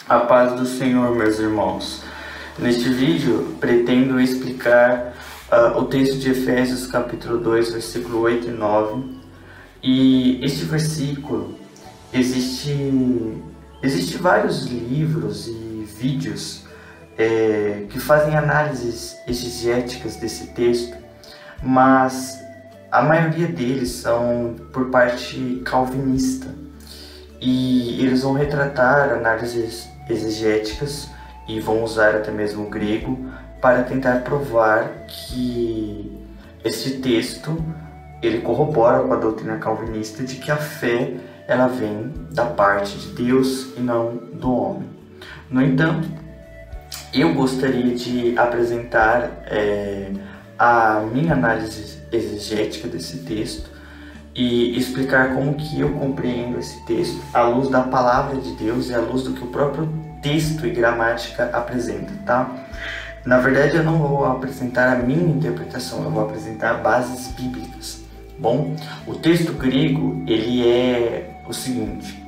A paz do Senhor, meus irmãos. Neste vídeo, pretendo explicar o texto de Efésios, capítulo 2, versículo 8 e 9. E este versículo, existe vários livros e vídeos que fazem análises exegéticas desse texto, mas a maioria deles são por parte calvinista. E eles vão retratar análises exegéticas e vão usar até mesmo o grego para tentar provar que esse texto ele corrobora com a doutrina calvinista de que a fé ela vem da parte de Deus e não do homem. No entanto, eu gostaria de apresentar a minha análise exegética desse texto e explicar como que eu compreendo esse texto à luz da palavra de Deus e à luz do que o próprio texto e gramática apresenta, tá? Na verdade, eu não vou apresentar a minha interpretação, eu vou apresentar bases bíblicas. Bom, o texto grego, ele é o seguinte: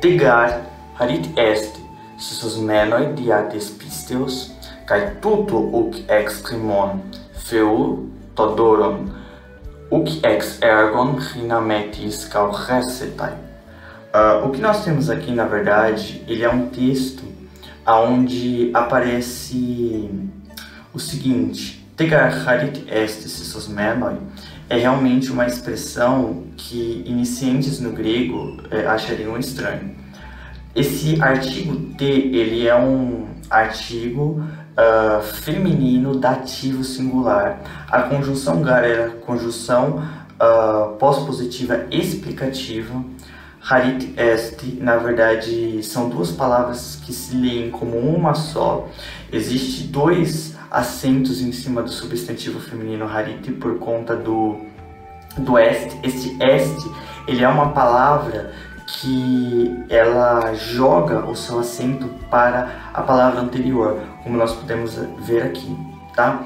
Tegar harit est sus menoi diates pisteos kai tuto uc ex crimon feu todoron uc ex ergon rinametis calresetai. O que nós temos aqui, na verdade, ele é um texto onde aparece o seguinte: Tegar harit est sus menoi é realmente uma expressão que iniciantes no grego achariam estranho. Esse artigo T, ele é um artigo feminino dativo singular. A conjunção gar é a conjunção pós-positiva explicativa. Harit est, na verdade, são duas palavras que se leem como uma só. Existe dois acentos em cima do substantivo feminino harit por conta do est. Este est, ele é uma palavra que ela joga o seu acento para a palavra anterior, como nós podemos ver aqui, tá?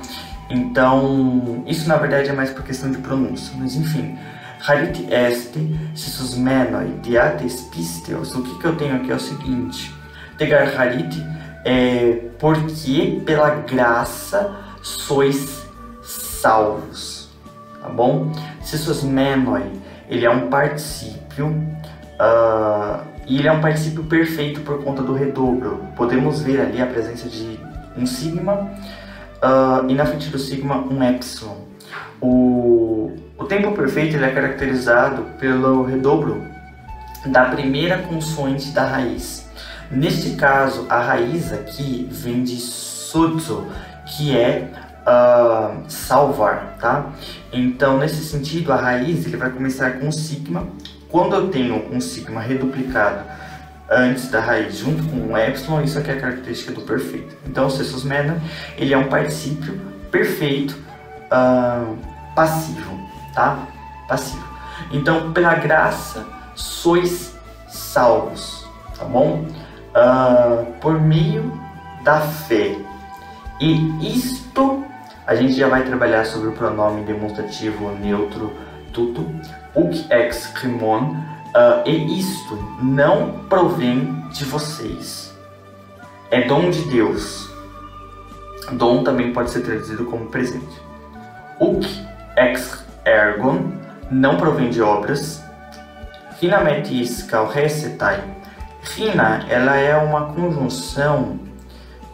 Então, isso na verdade é mais por questão de pronúncia, mas enfim. Harit est sus menoi diates pisteos. O que eu tenho aqui é o seguinte: Tegar harit é porque pela graça sois salvos, tá bom? Sus menoi, ele é um particípio e ele é um particípio perfeito por conta do redobro. Podemos ver ali a presença de um sigma e na frente do sigma um epsilon. O tempo perfeito ele é caracterizado pelo redobro da primeira consoante da raiz. Neste caso, a raiz aqui vem de sozo, que é salvar, tá? Então, nesse sentido, a raiz ele vai começar com sigma. Quando eu tenho um sigma reduplicado antes da raiz junto com um epsilon, isso aqui é a característica do perfeito. Então, o sus menoi, ele é um particípio perfeito passivo, tá? Passivo. Então, pela graça sois salvos, tá bom? Por meio da fé. E isto, a gente já vai trabalhar sobre o pronome demonstrativo neutro tudo, uc ex crimon, e isto não provém de vocês, é dom de Deus. Dom também pode ser traduzido como presente. Uc ex ergon, não provém de obras. Rinametis calresetai. Rina, ela é uma conjunção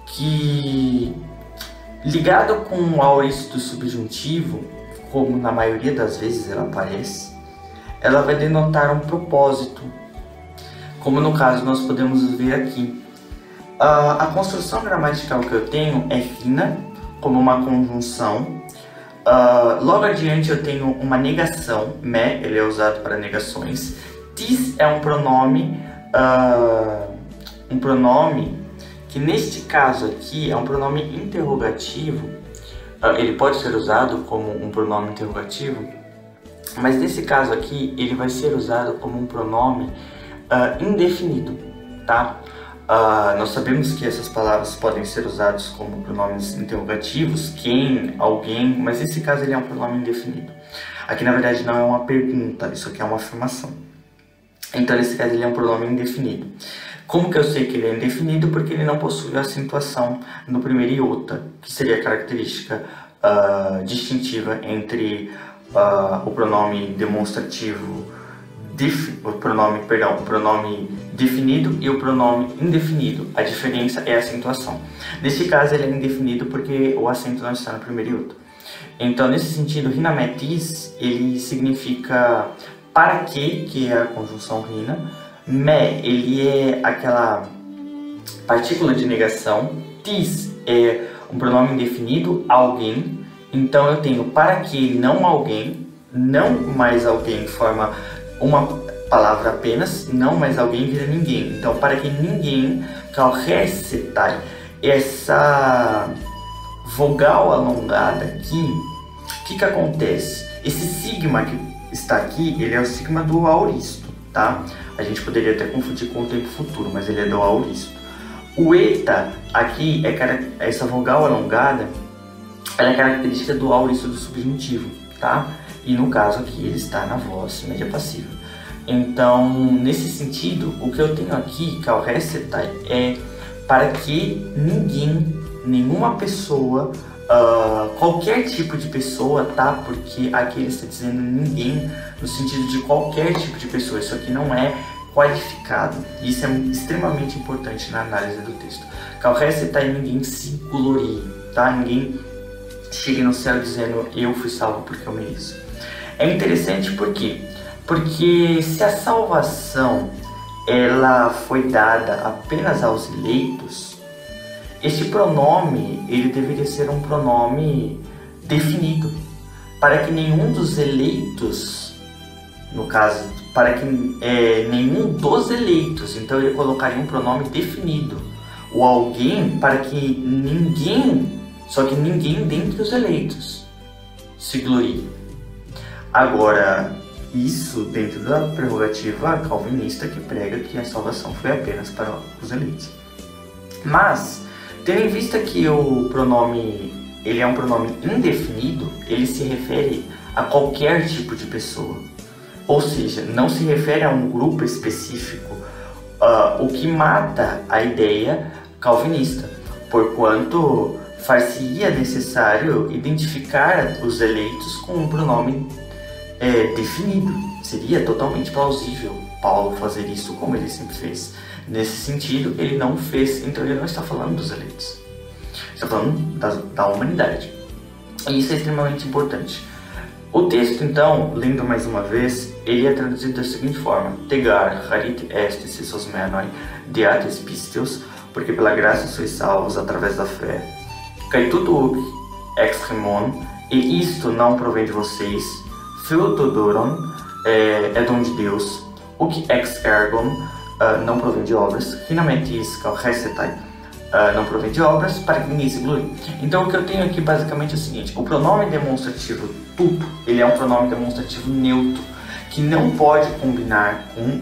que, ligada com o aorista do subjuntivo, como na maioria das vezes ela aparece, ela vai denotar um propósito, como no caso nós podemos ver aqui. A construção gramatical que eu tenho é rina, como uma conjunção. Logo adiante eu tenho uma negação, me, ele é usado para negações. Tis é um pronome que neste caso aqui é um pronome interrogativo. Ele pode ser usado como um pronome interrogativo, mas nesse caso aqui ele vai ser usado como um pronome indefinido, tá? Nós sabemos que essas palavras podem ser usadas como pronomes interrogativos, quem, alguém, mas nesse caso ele é um pronome indefinido. Aqui na verdade não é uma pergunta, isso aqui é uma afirmação. Então nesse caso ele é um pronome indefinido. Como que eu sei que ele é indefinido? Porque ele não possui acentuação no primeiro iota, que seria a característica distintiva entre o pronome demonstrativo, o pronome definido e o pronome indefinido. A diferença é a acentuação. Nesse caso ele é indefinido porque o acento não está no primeiro iota. Então nesse sentido, rinametis, ele significa para que é a conjunção rina. Me, ele é aquela partícula de negação. Tis é um pronome indefinido, alguém. Então eu tenho para que não alguém, não mais alguém forma uma palavra apenas, não mais alguém vira ninguém. Então para que ninguém, calrecetai, essa vogal alongada aqui, o que acontece? Esse sigma que está aqui, ele é o sigma do auristo, tá? A gente poderia até confundir com o tempo futuro, mas ele é do auristo. O eta aqui, essa vogal alongada, ela é característica do auristo do subjuntivo, tá? E no caso aqui ele está na voz média passiva. Então, nesse sentido, o que eu tenho aqui, calrecetai, é para que ninguém, nenhuma pessoa, qualquer tipo de pessoa, tá? Porque aqui ele está dizendo ninguém no sentido de qualquer tipo de pessoa. Isso aqui não é qualificado. Isso é extremamente importante na análise do texto. Calrecetai, ninguém se glorie, tá? Ninguém chegue no céu dizendo eu fui salvo porque eu mereço. É interessante por quê? Porque se a salvação ela foi dada apenas aos eleitos, este pronome ele deveria ser um pronome definido, para que nenhum dos eleitos, no caso, para que nenhum dos eleitos, então ele colocaria um pronome definido, o alguém, para que ninguém, só que ninguém dentre os eleitos se glorie. Agora, isso dentro da prerrogativa calvinista que prega que a salvação foi apenas para os eleitos. Mas, tendo em vista que o pronome ele é um pronome indefinido, ele se refere a qualquer tipo de pessoa. Ou seja, não se refere a um grupo específico, o que mata a ideia calvinista, porquanto far-se-ia necessário identificar os eleitos com um pronome definido. Seria totalmente plausível Paulo fazer isso como ele sempre fez. Nesse sentido, ele não fez, então ele não está falando dos eleitos, está falando da humanidade. E isso é extremamente importante. O texto, então, lendo mais uma vez, ele é traduzido da seguinte forma: Tegar, harit estes isos menoi, deates pistios, porque pela graça sois salvos através da fé. Cai tudo ex remon, e isto não provém de vocês, Theotodoron, é dom de Deus, o que ex ergon, não provém de obras, Rinametis calrecetai, não provém de obras, para que ninguém se glorie. Então o que eu tenho aqui basicamente é o seguinte: o pronome demonstrativo tudo, ele é um pronome demonstrativo neutro, que não pode combinar com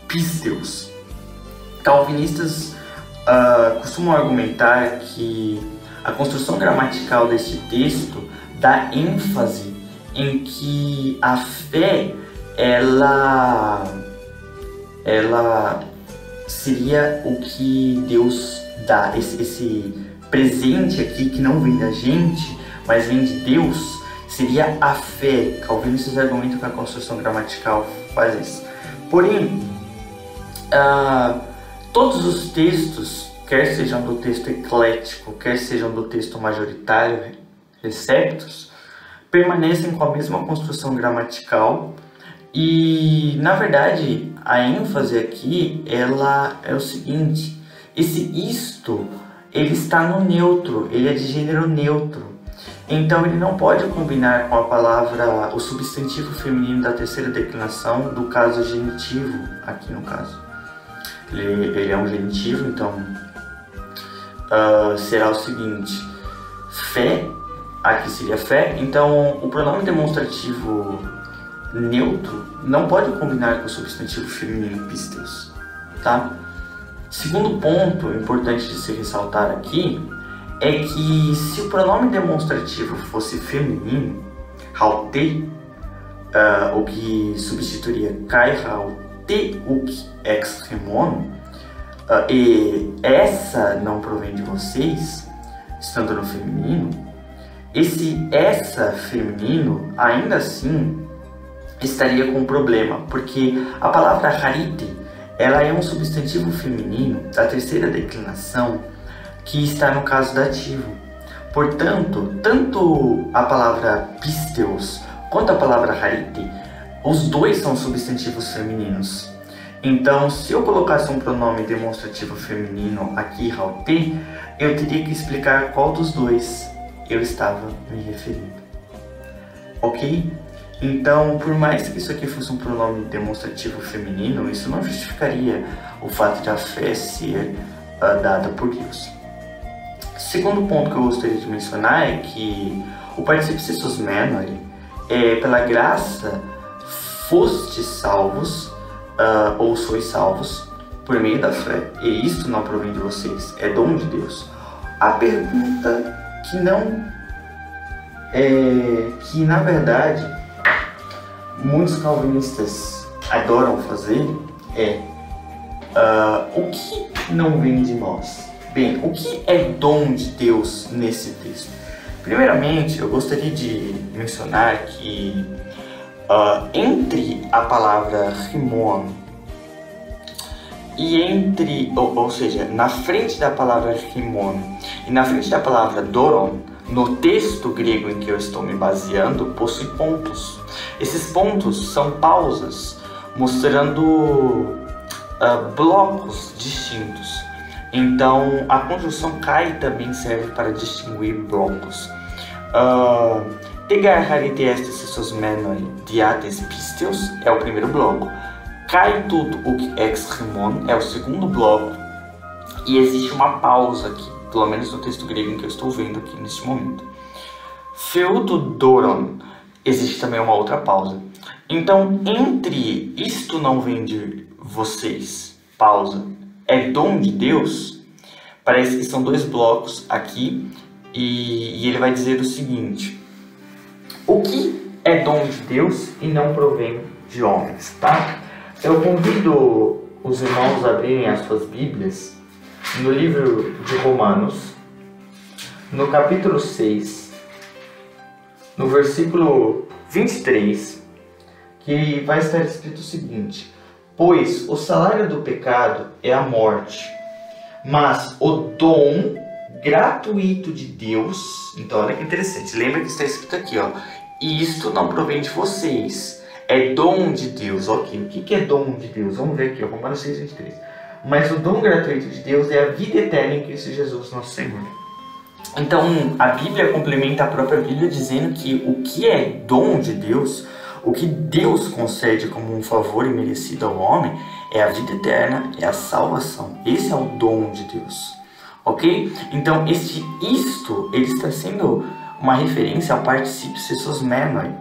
pisteus. Calvinistas costumam argumentar que a construção gramatical deste texto dá ênfase em que a fé ela seria o que Deus dá, esse presente aqui que não vem da gente, mas vem de Deus, seria a fé. Calvinistas argumentam que a construção gramatical faz isso. Porém, todos os textos, quer sejam do texto eclético, quer sejam do texto majoritário, receptos, permanecem com a mesma construção gramatical. E, na verdade, a ênfase aqui, ela é o seguinte: esse isto, ele está no neutro, ele é de gênero neutro. Então, ele não pode combinar com a palavra, o substantivo feminino da terceira declinação do caso genitivo, aqui no caso. Ele é um genitivo, então, será o seguinte: fé, aqui seria fé, então o pronome demonstrativo neutro não pode combinar com o substantivo feminino pisteus, tá? Segundo ponto importante de se ressaltar aqui é que se o pronome demonstrativo fosse feminino, hautei, o que substituiria kai te uk ex crimon, e essa não provém de vocês, estando no feminino, esse essa feminino, ainda assim, estaria com um problema, porque a palavra harite, ela é um substantivo feminino da terceira declinação que está no caso dativo. Portanto, tanto a palavra pisteos quanto a palavra harite, os dois são substantivos femininos. Então, se eu colocasse um pronome demonstrativo feminino aqui, haute, eu teria que explicar qual dos dois eu estava me referindo. Ok? Então, por mais que isso aqui fosse um pronome demonstrativo feminino, isso não justificaria o fato de a fé ser dada por Deus. Segundo ponto que eu gostaria de mencionar é que o particípio sensus menore é pela graça fostes salvos, ou sois salvos, por meio da fé, e isto não provém de vocês, é dom de Deus. A pergunta que na verdade muitos calvinistas adoram fazer é o que não vem de nós? Bem, o que é dom de Deus nesse texto? Primeiramente, eu gostaria de mencionar que entre a palavra rimon e ou seja, na frente da palavra rimon e na frente da palavra doron, no texto grego em que eu estou me baseando, possui pontos. Esses pontos são pausas, mostrando blocos distintos. Então, a conjunção kai também serve para distinguir blocos. Tegar harite estes sensus menore diates pisteos é o primeiro bloco. Kai tut uk ex rimon é o segundo bloco. E existe uma pausa aqui, pelo menos no texto grego em que eu estou vendo aqui neste momento. Feuto doron, existe também uma outra pausa. Então, entre isto não vem de vocês, pausa, é dom de Deus, parece que são dois blocos aqui, e ele vai dizer o seguinte: o que é dom de Deus e não provém de homens, tá? Eu convido os irmãos a abrirem as suas Bíblias no livro de Romanos, no capítulo 6, no versículo 23, que vai estar escrito o seguinte: pois o salário do pecado é a morte, mas o dom gratuito de Deus... Então olha que interessante, lembra que está escrito aqui, ó, e isto não provém de vocês, é dom de Deus. Ok, o que é dom de Deus? Vamos ver aqui, ó, Romanos 6, 23. Mas o dom gratuito de Deus é a vida eterna em Cristo Jesus, nosso Senhor. Então, a Bíblia complementa a própria Bíblia dizendo que o que é dom de Deus, o que Deus concede como um favor imerecido ao homem, é a vida eterna, é a salvação. Esse é o dom de Deus, ok? Então, isto, ele está sendo uma referência ao particípio sensus menore,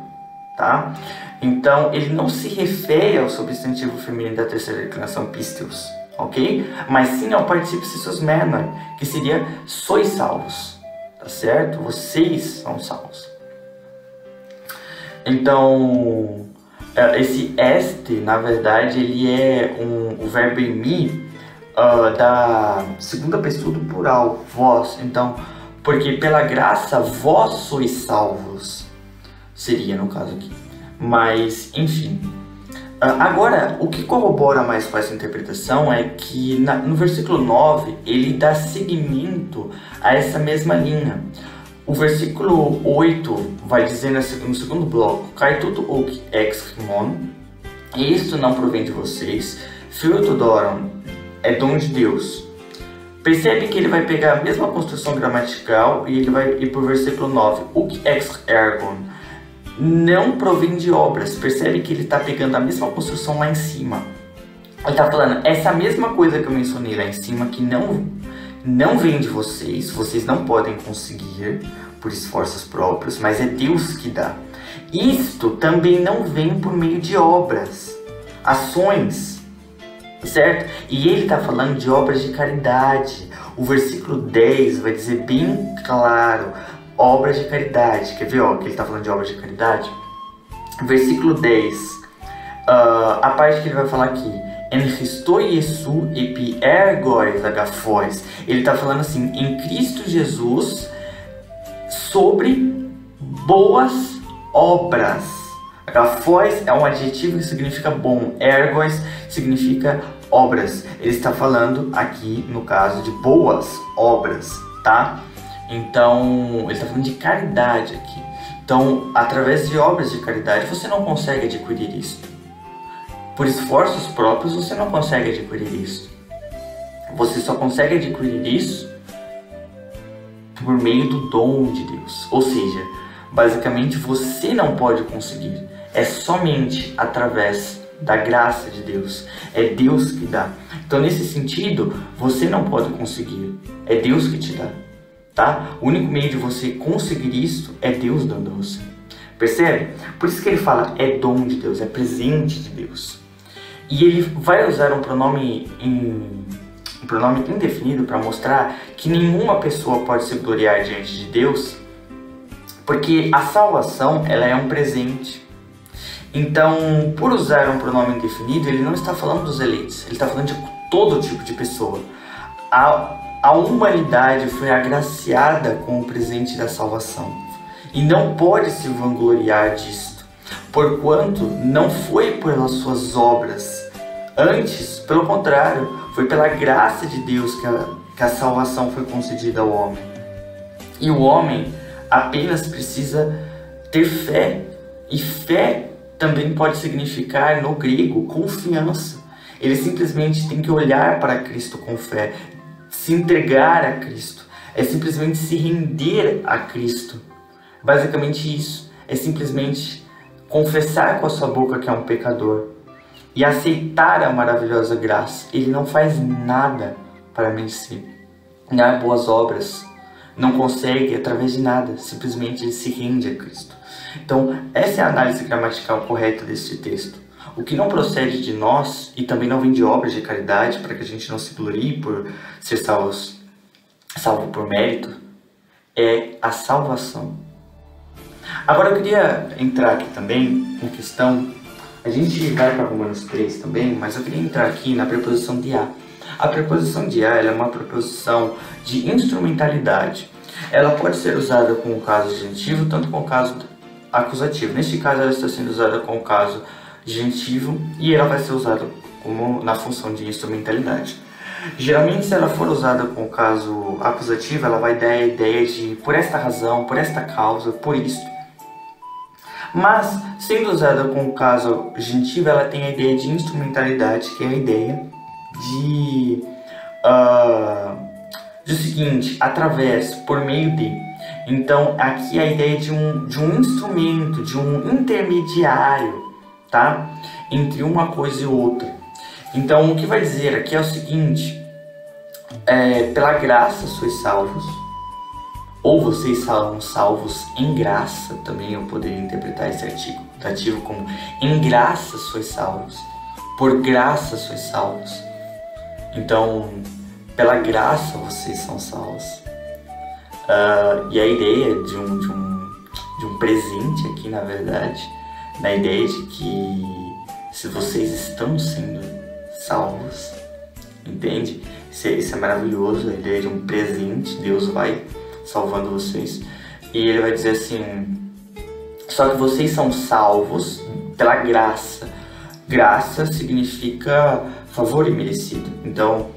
tá? Então, ele não se refere ao substantivo feminino da terceira declinação pisteos, ok? Mas sim ao particípio sensus menore, que seria sois salvos, tá certo? Vocês são salvos. Então, esse este, na verdade, ele é o verbo emi da segunda pessoa do plural, vós. Então, porque pela graça vós sois salvos, seria no caso aqui. Mas, enfim. Agora, o que corrobora mais com essa interpretação é que no versículo 9, ele dá seguimento a essa mesma linha. O versículo 8 vai dizer no segundo bloco: Kai tudo uk ex rimon, e isto não provém de vocês, filtro doron, é dom de Deus. Percebe que ele vai pegar a mesma construção gramatical e ele vai ir para o versículo 9, uk ex ergon, não provém de obras. Percebe que ele está pegando a mesma construção lá em cima. Ele está falando essa mesma coisa que eu mencionei lá em cima, que não vem de vocês, vocês não podem conseguir por esforços próprios, mas é Deus que dá. Isto também não vem por meio de obras, ações, certo? E ele está falando de obras de caridade. O versículo 10 vai dizer bem claro, obras de caridade. Quer ver, ó, que ele está falando de obras de caridade? Versículo 10. a parte que ele vai falar aqui, en Christo Jesu epi ergois agafois. Ele está falando assim, em Cristo Jesus, sobre boas obras. Agafois é um adjetivo que significa bom, ergois significa obras. Ele está falando aqui, no caso, de boas obras, tá? Então, ele está falando de caridade aqui. Então, através de obras de caridade, você não consegue adquirir isso. Por esforços próprios, você não consegue adquirir isso. Você só consegue adquirir isso por meio do dom de Deus. Ou seja, basicamente, você não pode conseguir. É somente através da graça de Deus. É Deus que dá. Então, nesse sentido, você não pode conseguir. É Deus que te dá. Tá? O único meio de você conseguir isso é Deus dando a você. Percebe? Por isso que ele fala, é dom de Deus, é presente de Deus. E ele vai usar um pronome indefinido para mostrar que nenhuma pessoa pode se gloriar diante de Deus, porque a salvação, ela é um presente. Então, por usar um pronome indefinido, ele não está falando dos eleitos, ele está falando de todo tipo de pessoa. A humanidade foi agraciada com o presente da salvação e não pode se vangloriar disto, porquanto não foi pelas suas obras, antes, pelo contrário, foi pela graça de Deus que a salvação foi concedida ao homem. E o homem apenas precisa ter fé, e fé também pode significar, no grego, confiança. Ele simplesmente tem que olhar para Cristo com fé, se entregar a Cristo, é simplesmente se render a Cristo. Basicamente isso, é simplesmente confessar com a sua boca que é um pecador e aceitar a maravilhosa graça. Ele não faz nada para merecer, não há boas obras, não consegue através de nada, simplesmente ele se rende a Cristo. Então, essa é a análise gramatical correta deste texto. O que não procede de nós, e também não vem de obras de caridade, para que a gente não se glorie por ser salvo por mérito, é a salvação. Agora eu queria entrar aqui também na questão, a gente vai para Romanos 3 também, mas eu queria entrar aqui na preposição de a. A preposição de a, ela é uma preposição de instrumentalidade. Ela pode ser usada com o caso genitivo, tanto com o caso acusativo. Neste caso, ela está sendo usada com o caso genitivo e ela vai ser usada como na função de instrumentalidade. Geralmente, se ela for usada com o caso acusativo, ela vai dar a ideia de por esta razão, por esta causa, por isto. Mas, sendo usada com o caso genitivo, ela tem a ideia de instrumentalidade, que é a ideia de o seguinte, através, por meio de. Então, aqui é a ideia de um instrumento, de um intermediário, tá? Entre uma coisa e outra. Então, o que vai dizer aqui é o seguinte, pela graça sois salvos, ou vocês são salvos em graça, também eu poderia interpretar esse ativo como em graça sois salvos, por graça sois salvos. Então, pela graça vocês são salvos. E a ideia de um presente aqui, na verdade, na ideia de que se vocês estão sendo salvos, entende? Isso é maravilhoso, a ideia de um presente, Deus vai salvando vocês. E ele vai dizer assim, só que vocês são salvos pela graça. Graça significa favor imerecido. Então,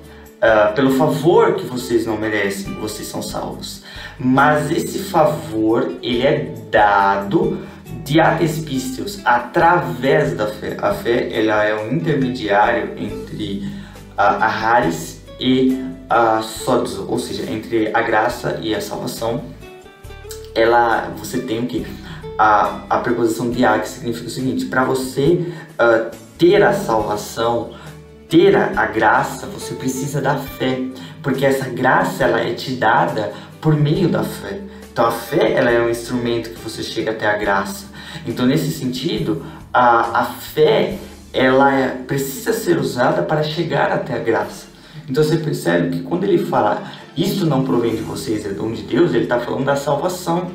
pelo favor que vocês não merecem, vocês são salvos. Mas esse favor, ele é dado diates pistios, através da fé. A fé, ela é um intermediário entre a haris e a sozo, ou seja, entre a graça e a salvação. Você tem o que? A preposição dia, que significa o seguinte, para você ter a salvação, ter a graça, você precisa da fé, porque essa graça ela é te dada por meio da fé. Então a fé ela é um instrumento que você chega até a graça. Então nesse sentido, a fé ela precisa ser usada para chegar até a graça. Então você percebe que quando ele fala isto não provém de vocês, é dom de Deus, ele está falando da salvação.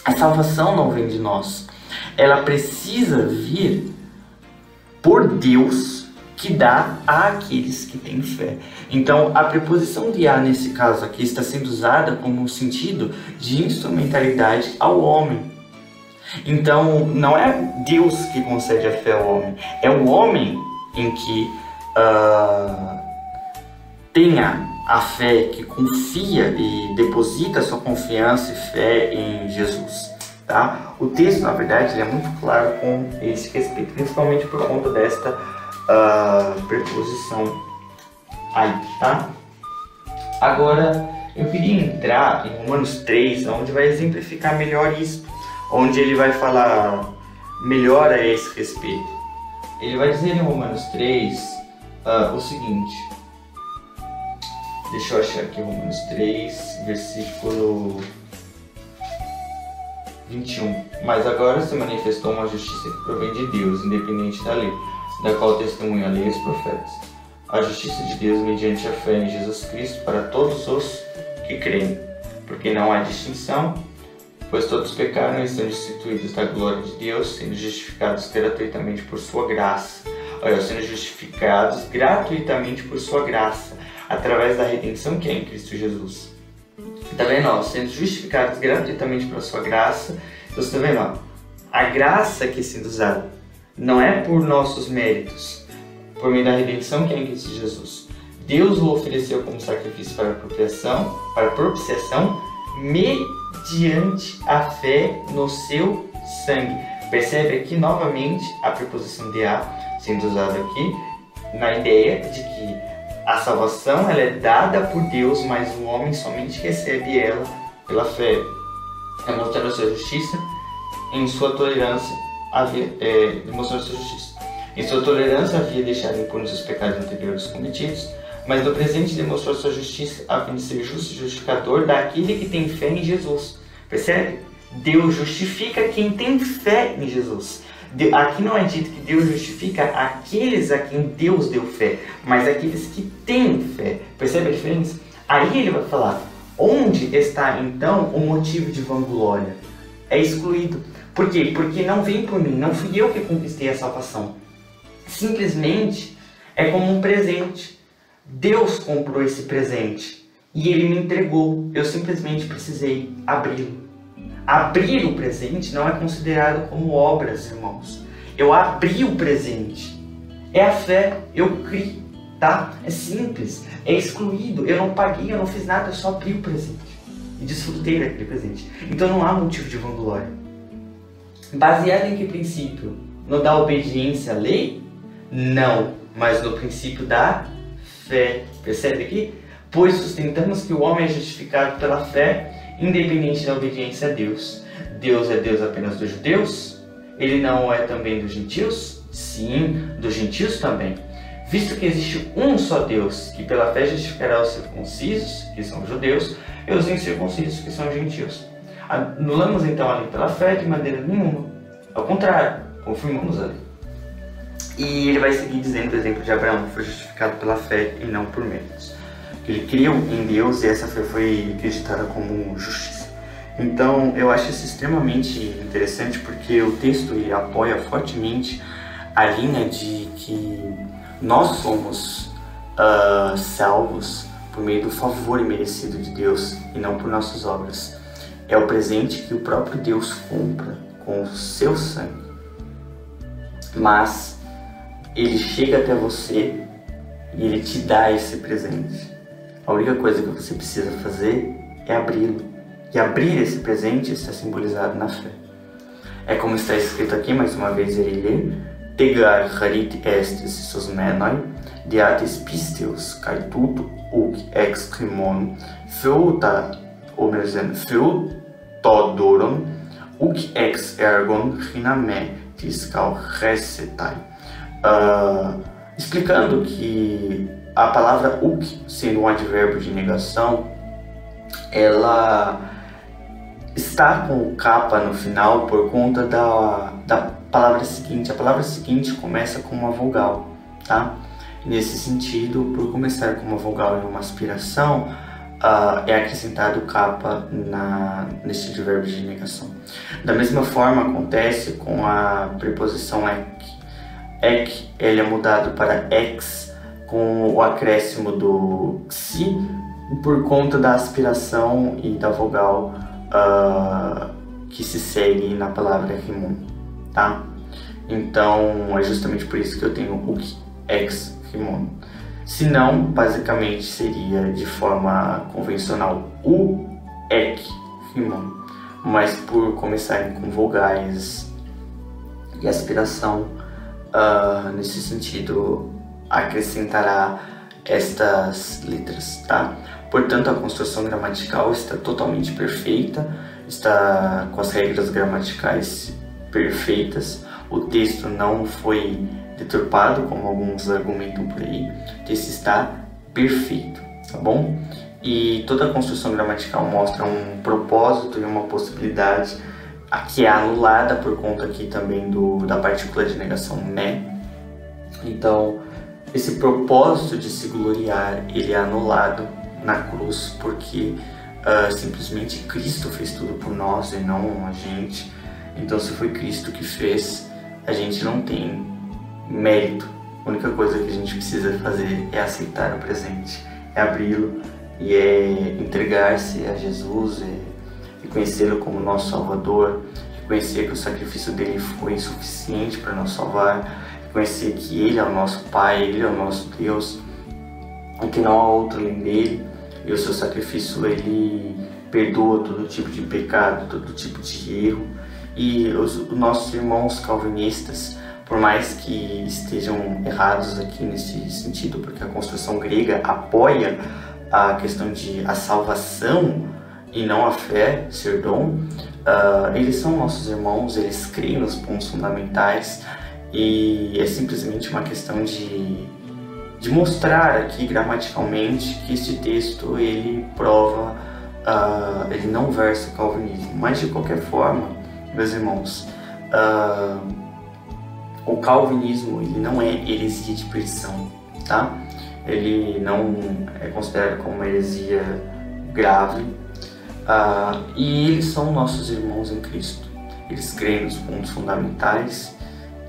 A salvação não vem de nós, ela precisa vir por Deus que dá àqueles que têm fé. Então, a preposição de a nesse caso aqui está sendo usada como um sentido de instrumentalidade ao homem. Então, não é Deus que concede a fé ao homem, é o homem em que tenha a fé, que confia e deposita sua confiança e fé em Jesus. Tá? O texto, na verdade, ele é muito claro com esse respeito, principalmente por conta desta preposição aí, tá? Agora, eu queria entrar em Romanos 3, onde vai exemplificar melhor isso, onde ele vai falar melhor a esse respeito. Ele vai dizer em Romanos 3 o seguinte, deixa eu achar aqui Romanos 3, versículo 21. Mas agora se manifestou uma justiça que provém de Deus, independente da lei, da qual testemunha a lei e os profetas. A justiça de Deus mediante a fé em Jesus Cristo para todos os que creem, porque não há distinção, pois todos pecaram e estão destituídos da glória de Deus, sendo justificados gratuitamente por sua graça. Olha, sendo justificados gratuitamente por sua graça, através da redenção que é em Cristo Jesus. Tá vendo? Ó, sendo justificados gratuitamente pela sua graça. Então você tá vendo? Ó, a graça que é sendo usada não é por nossos méritos, por meio da redenção que é em Cristo Jesus. Deus o ofereceu como sacrifício para propiciação, mediante a fé no seu sangue. Percebe aqui novamente a preposição de a sendo usada aqui, na ideia de que a salvação ela é dada por Deus, mas o homem somente recebe ela pela fé, demonstrando a sua justiça em sua tolerância, demonstrando a sua justiça. Em sua tolerância havia deixado impunes os pecados anteriores cometidos, mas no presente demonstrou sua justiça a fim de ser justo e justificador daquele que tem fé em Jesus. Percebe? Deus justifica quem tem fé em Jesus. Aqui não é dito que Deus justifica aqueles a quem Deus deu fé, mas aqueles que têm fé. Percebe a diferença? Aí ele vai falar, onde está então o motivo de vanglória? É excluído. Por quê? Porque não vem por mim, não fui eu que conquistei a salvação. Simplesmente é como um presente. Deus comprou esse presente e Ele me entregou. Eu simplesmente precisei abri-lo. Abrir o presente não é considerado como obras, irmãos. Eu abri o presente. É a fé, eu criei, tá? É simples, é excluído. Eu não paguei, eu não fiz nada, eu só abri o presente. E desfrutei daquele presente. Então não há motivo de vanglória. Baseado em que princípio? No da obediência à lei? Não, mas no princípio da fé. Percebe aqui? Pois sustentamos que o homem é justificado pela fé, independente da obediência a Deus. Deus é Deus apenas dos judeus? Ele não é também dos gentios? Sim, dos gentios também. Visto que existe um só Deus, que pela fé justificará os circuncisos, que são judeus, e os incircuncisos, que são gentios. Anulamos então a lei pela fé de maneira nenhuma. Ao contrário, confirmamos a lei. E ele vai seguir dizendo o exemplo de Abraão, que foi justificado pela fé e não por méritos. Ele creu em Deus e essa fé foi acreditada como justiça. Então, eu acho isso extremamente interessante porque o texto ele apoia fortemente a linha de que nós somos salvos por meio do favor imerecido de Deus e não por nossas obras. É o presente que o próprio Deus compra com o seu sangue. Mas Ele chega até você e Ele te dá esse presente. A única coisa que você precisa fazer é abri-lo. E abrir esse presente está simbolizado na fé. É como está escrito aqui, mais uma vez ele lê: Tegar harit estes sosmenoi, diates pisteus, kai tuto uk extremon, feuta, ou melhor dizendo, feutodoron, uk ex ergon riname tiscal recetai. Explicando que a palavra uk, sendo um advérbio de negação, ela está com o capa no final por conta da palavra seguinte. A palavra seguinte começa com uma vogal, tá? Nesse sentido, por começar com uma vogal e uma aspiração, é acrescentado o capa nesse advérbio de negação. Da mesma forma acontece com a preposição ek. ek ele é mudado para ex com o acréscimo do xi por conta da aspiração e da vogal que se segue na palavra rimon, tá? Então é justamente por isso que eu tenho uk, ex, rimon. Se não, basicamente seria de forma convencional u, ek, rimon. Mas por começarem com vogais e aspiração, nesse sentido acrescentará estas letras, tá? Portanto, a construção gramatical está totalmente perfeita, está com as regras gramaticais perfeitas, o texto não foi deturpado, como alguns argumentam por aí, o texto está perfeito, tá bom? E toda a construção gramatical mostra um propósito e uma possibilidade que é anulada por conta aqui também da partícula de negação né. Então, esse propósito de se gloriar, ele é anulado na cruz, porque simplesmente Cristo fez tudo por nós e não a gente. Então, se foi Cristo que fez, a gente não tem mérito. A única coisa que a gente precisa fazer é aceitar o presente, é abri-lo e é entregar-se a Jesus, é reconhecê-lo como nosso Salvador, reconhecer que o sacrifício dele foi insuficiente para nos salvar, reconhecer que ele é o nosso Pai, ele é o nosso Deus e que não há outro além dele, e o seu sacrifício ele perdoa todo tipo de pecado, todo tipo de erro. E os nossos irmãos calvinistas, por mais que estejam errados aqui nesse sentido, porque a construção grega apoia a questão de a salvação e não a fé ser dom, eles são nossos irmãos, eles creem nos pontos fundamentais, e é simplesmente uma questão de mostrar aqui gramaticalmente que este texto ele prova, ele não versa o calvinismo. Mas de qualquer forma, meus irmãos, o calvinismo ele não é heresia de perdição, tá? Ele não é considerado como uma heresia grave, e eles são nossos irmãos em Cristo. Eles creem nos pontos fundamentais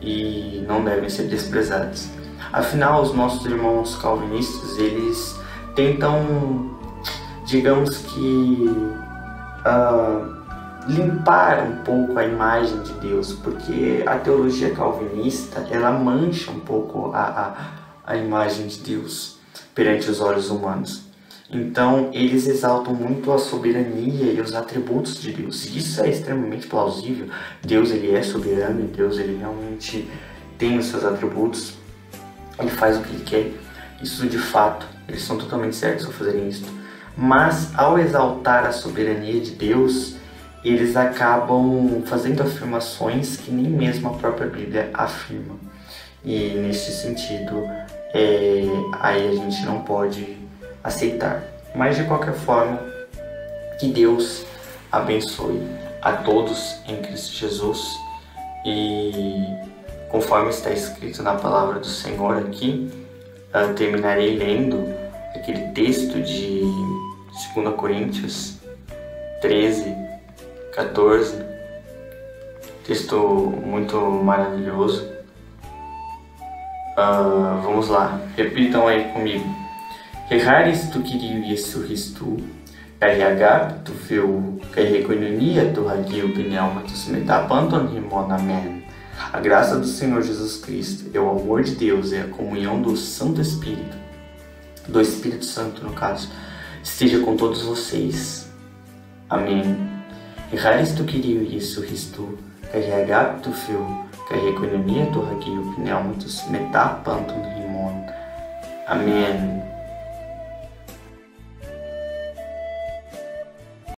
e não devem ser desprezados. Afinal, os nossos irmãos calvinistas, eles tentam, digamos que, limpar um pouco a imagem de Deus, porque a teologia calvinista, ela mancha um pouco a imagem de Deus perante os olhos humanos. Então, eles exaltam muito a soberania e os atributos de Deus. E isso é extremamente plausível. Deus, ele é soberano, e Deus, ele realmente tem os seus atributos. Ele faz o que ele quer. Isso, de fato, eles são totalmente certos ao fazerem isso. Mas, ao exaltar a soberania de Deus, eles acabam fazendo afirmações que nem mesmo a própria Bíblia afirma. E, nesse sentido, aí a gente não pode aceitar. Mas de qualquer forma, que Deus abençoe a todos em Cristo Jesus, e conforme está escrito na palavra do Senhor aqui, terminarei lendo aquele texto de 2 Coríntios 13, 14, texto muito maravilhoso. Vamos lá, repitam aí comigo. Heharis tu Kyriou Yesu Christou, Karyagab tu Feu, Kayrekoinonia tu Hagil Pneumatus Metapanton Rimon, Amém. A graça do Senhor Jesus Cristo, o amor de Deus e a comunhão do Santo Espírito, do Espírito Santo no caso, esteja com todos vocês. Amém. Heharis tu Kyriou Yesu Christou, Karyagab tu Feu, Kayrekoinonia tu Hagil Pneumatus Metapanton Rimon. Amém.